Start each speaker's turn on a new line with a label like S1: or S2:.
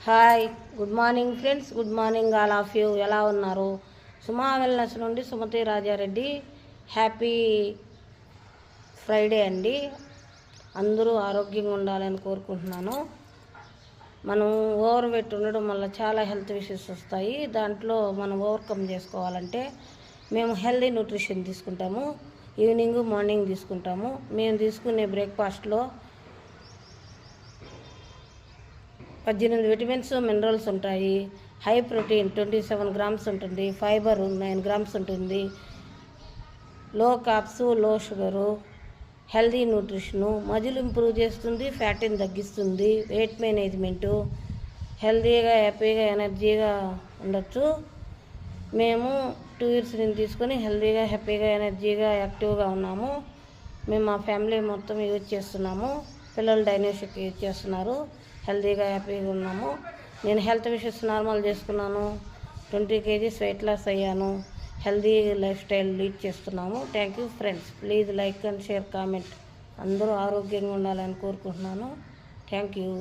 S1: Hi, good morning friends. Good morning all of you. ఎలా ఉన్నారు? సుమా wellness నుండి Sumathi Rajareddy. Happy Friday అండి. అందరూ ఆరోగ్యంగా ఉండాలని కోరుకుంటున్నాను. మనం ఓవర్ వెయిట్ ఉండడం వల్ల చాలా హెల్త్ ఇష్యూస్ వస్తాయి. దాంట్లో మనం ఓవర్కమ్ చేసుకోవాలంటే మేము హెల్దీ న్యూట్రిషన్ తీసుకుంటాము. ఈవినింగ్ మార్నింగ్ తీసుకుంటాము. మేము తీసుకునే బ్రేక్ఫాస్ట్లో 18 విటమిన్స్ మినరల్స్ ఉంటాయి. హై ప్రోటీన్ 27 గ్రామ్స్ ఉంటుంది. ఫైబర్ 9 గ్రామ్స్ ఉంటుంది. లో కార్బ్స్, లో sugar, healthy nutrition, muscle improve చేస్తుంది, ఫ్యాట్ని తగ్గిస్తుంది, వెయిట్ మేనేజ్మెంటు, హెల్దీగా హ్యాపీగా ఎనర్జీగా ఉండొచ్చు. మేము 2 years నుంచి తీసుకొని హెల్దీగా హ్యాపీగా ఎనర్జీగా యాక్టివ్గా ఉన్నాము. మేము మా ఫ్యామిలీ మొత్తం యూజ్ చేస్తున్నాము. పిల్లలు డైనోషిక్ యూజ్ చేస్తున్నారు. హెల్దీగా హ్యాపీగా ఉన్నాము. నేను హెల్త్ ఇష్యూస్ నార్మల్ చేసుకున్నాను. 20 kgs వెయిట్ లాస్ అయ్యాను. హెల్దీ లైఫ్ స్టైల్ లీడ్ చేస్తున్నాము. Thank you friends. Please like and share, comment. అందరూ ఆరోగ్యంగా ఉండాలని కోరుకుంటున్నాను. Thank you.